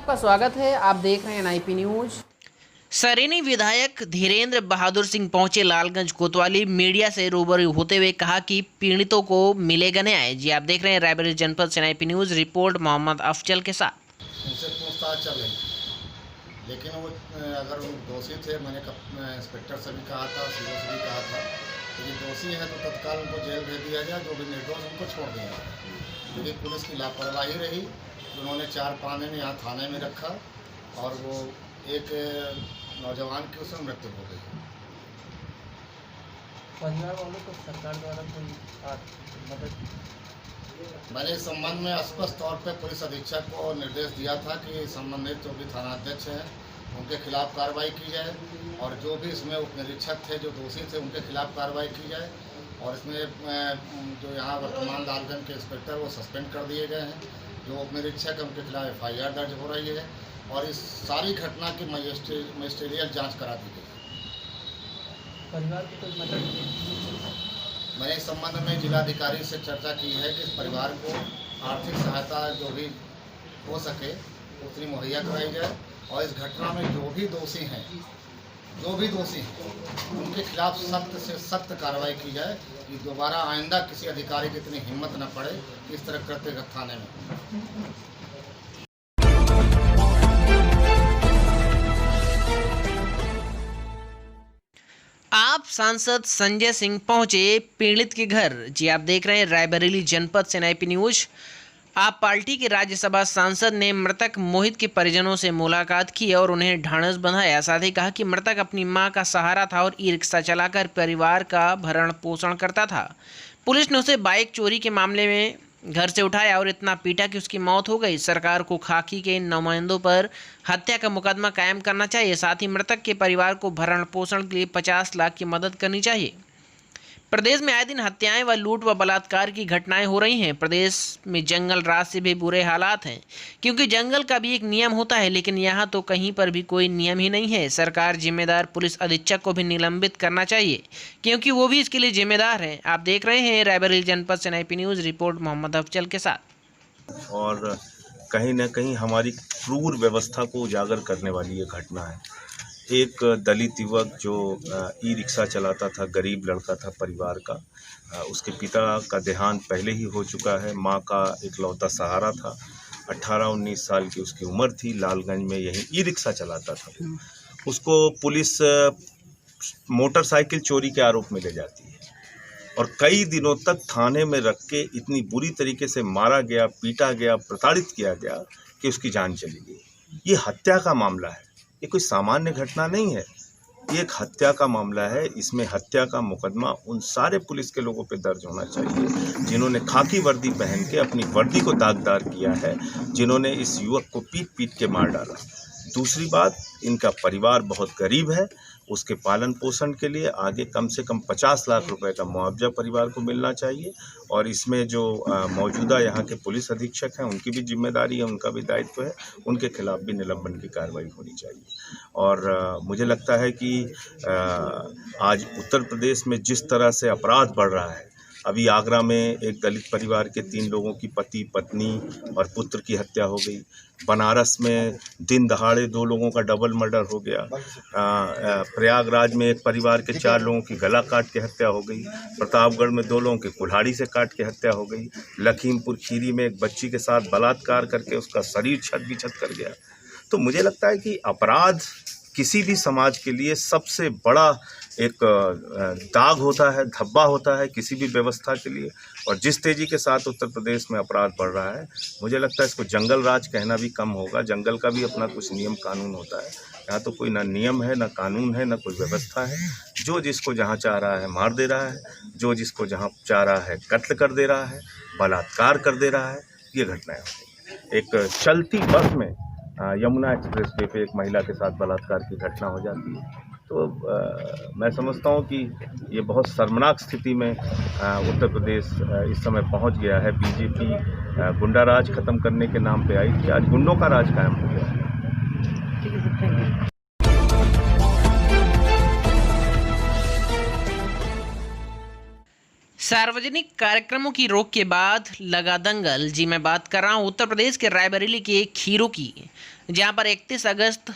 आपका स्वागत है। आप देख रहे हैं एनआईपी न्यूज। सरेनी विधायक धीरेन्द्र बहादुर सिंह पहुंचे लालगंज कोतवाली। मीडिया से रूबरू होते हुए कहा कि पीड़ितों को मिलेगा न्याय। जी आप देख रहे हैं रायबरेली जनपद से NIP news. Report Mohammad Afzal के साथ। उनसे पूछताछ चल रही, लेकिन वो अगर वो दोषी थे, मैंने इंस्पेक्टर से भी कहा था, सीओ से भी कहा था, यदि दोषी है तो तत्काल उनको जेल भेज दिया जाए, जो भी निर्दोष उनको छोड़ दिया जाए। लेकिन पुलिस की लापरवाही रही, उन्होंने 4-5 दिन यहाँ थाने में रखा और वो एक नौजवान की उसमें मृत्यु हो गई। परिवार वालों को सरकार द्वारा कोई मदद? मैंने इस संबंध में स्पष्ट तौर पर पुलिस अधीक्षक को निर्देश दिया था कि संबंधित जो भी थानाध्यक्ष हैं उनके खिलाफ कार्रवाई की जाए और जो भी इसमें उप निरीक्षक थे जो दोषी थे उनके खिलाफ कार्रवाई की जाए। और इसमें जो यहाँ वर्तमान लालगंज के इंस्पेक्टर वो सस्पेंड कर दिए गए हैं। जो उप निरीक्षक है उनके खिलाफ FIR दर्ज हो रही है और इस सारी घटना की मजिस्ट्रियल जाँच करा दी गई है। परिवार को कोई मदद? मैंने इस संबंध में जिलाधिकारी से चर्चा की है कि इस परिवार को आर्थिक सहायता जो भी हो सके उतनी मुहैया कराई जाए और इस घटना में जो भी दोषी हैं उनके खिलाफ सख्त से सख्त कार्रवाई की जाए कि दोबारा आइंदा किसी अधिकारी की इतनी हिम्मत न पड़े कि इस तरह करते थाने में। आप सांसद संजय सिंह पहुंचे पीड़ित के घर। जी आप देख रहे हैं रायबरेली जनपद से एनआईपी न्यूज। आप पार्टी के राज्यसभा सांसद ने मृतक मोहित के परिजनों से मुलाकात की और उन्हें ढांढस बंधाया। साथ ही कहा कि मृतक अपनी मां का सहारा था और ई-रिक्शा चलाकर परिवार का भरण पोषण करता था। पुलिस ने उसे बाइक चोरी के मामले में घर से उठाया और इतना पीटा कि उसकी मौत हो गई। सरकार को खाकी के इन नुमाइंदों पर हत्या का मुकदमा कायम करना चाहिए। साथ ही मृतक के परिवार को भरण पोषण के लिए 50 लाख की मदद करनी चाहिए। प्रदेश में आए दिन हत्याएं व लूट व बलात्कार की घटनाएं हो रही हैं। प्रदेश में जंगल राज से भी बुरे हालात हैं, क्योंकि जंगल का भी एक नियम होता है, लेकिन यहाँ तो कहीं पर भी कोई नियम ही नहीं है। सरकार जिम्मेदार पुलिस अधीक्षक को भी निलंबित करना चाहिए, क्योंकि वो भी इसके लिए जिम्मेदार हैं। आप देख रहे हैं रायबरेली जनपद से NIP news. Report Mohammad Afzal के साथ। और कहीं न कहीं हमारी क्रूर व्यवस्था को उजागर करने वाली ये घटना है। एक दलित युवक जो ई-रिक्शा चलाता था, गरीब लड़का था परिवार का, उसके पिता का देहांत पहले ही हो चुका है। माँ का इकलौता सहारा था। 18-19 साल की उसकी उम्र थी। लालगंज में यही ई-रिक्शा चलाता था। उसको पुलिस मोटरसाइकिल चोरी के आरोप में ले जाती है और कई दिनों तक थाने में रख के इतनी बुरी तरीके से मारा गया, पीटा गया, प्रताड़ित किया गया कि उसकी जान चली गई। ये हत्या का मामला है, ये कोई सामान्य घटना नहीं है। ये एक हत्या का मामला है। इसमें हत्या का मुकदमा उन सारे पुलिस के लोगों पे दर्ज होना चाहिए जिन्होंने खाकी वर्दी पहन के अपनी वर्दी को दागदार किया है, जिन्होंने इस युवक को पीट के मार डाला। दूसरी बात, इनका परिवार बहुत गरीब है। उसके पालन पोषण के लिए आगे कम से कम 50 लाख रुपए का मुआवजा परिवार को मिलना चाहिए। और इसमें जो मौजूदा यहाँ के पुलिस अधीक्षक हैं उनकी भी जिम्मेदारी है, उनका भी दायित्व है। उनके खिलाफ भी निलंबन की कार्रवाई होनी चाहिए। और मुझे लगता है कि आज उत्तर प्रदेश में जिस तरह से अपराध बढ़ रहा है, अभी आगरा में एक दलित परिवार के 3 लोगों की पति, पत्नी और पुत्र की हत्या हो गई। बनारस में दिन दहाड़े 2 लोगों का डबल मर्डर हो गया। प्रयागराज में एक परिवार के 4 लोगों की गला काट के हत्या हो गई। प्रतापगढ़ में 2 लोगों की कुल्हाड़ी से काट के हत्या हो गई। लखीमपुर खीरी में एक बच्ची के साथ बलात्कार करके उसका शरीर छत कर गया। तो मुझे लगता है कि अपराध किसी भी समाज के लिए सबसे बड़ा एक दाग होता है, धब्बा होता है किसी भी व्यवस्था के लिए। और जिस तेज़ी के साथ उत्तर प्रदेश में अपराध बढ़ रहा है, मुझे लगता है इसको जंगल राज कहना भी कम होगा। जंगल का भी अपना कुछ नियम कानून होता है। यहाँ तो कोई ना नियम है, ना कानून है, ना कोई व्यवस्था है। जो जिसको जहाँ चाह रहा है मार दे रहा है, जो जिसको जहाँ चाह रहा है कत्ल कर दे रहा है, बलात्कार कर दे रहा है। ये घटनाएं होती। एक चलती बस में यमुना एक्सप्रेस वे पे एक महिला के साथ बलात्कार की घटना हो जाती है। तो मैं समझता हूँ कि ये बहुत शर्मनाक स्थिति में उत्तर प्रदेश इस समय पहुँच गया है। बीजेपी गुंडा राज खत्म करने के नाम पे आई थी, आज गुंडों का राज कायम हो गया है। सार्वजनिक कार्यक्रमों की रोक के बाद लगा दंगल। जी मैं बात कर रहा हूं उत्तर प्रदेश के रायबरेली के खीरों की, जहां पर 31 अगस्त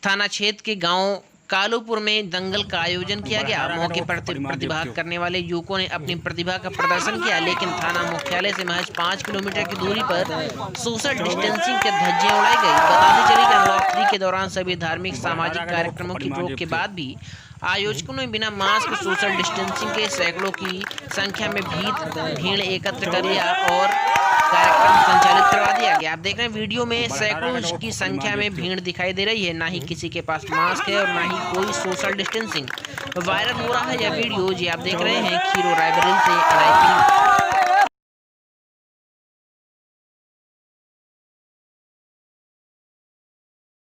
थाना क्षेत्र के गांव कालूपुर में दंगल का आयोजन किया गया। मौके पर प्रतिभाग करने वाले युवकों ने अपनी प्रतिभा का प्रदर्शन किया, लेकिन थाना मुख्यालय से महज 5 किलोमीटर की दूरी पर सोशल डिस्टेंसिंग के धज्जियां उड़ाई गई। बताते चले कि नवरात्रि के दौरान सभी धार्मिक सामाजिक कार्यक्रमों की रोक के बाद भी आयोजकों ने बिना मास्क सोशल डिस्टेंसिंग के सैकड़ों की संख्या में भीड़ एकत्र कर लिया और कार्यक्रम संचालित करवा दिया गया। आप देख रहे हैं वीडियो में सैकड़ों की संख्या में भीड़ दिखाई दे रही है, ना ही किसी के पास मास्क है और ना ही कोई सोशल डिस्टेंसिंग। वायरल हो रहा है यह वीडियो जी आप देख रहे हैं खीरो रायबरेली से।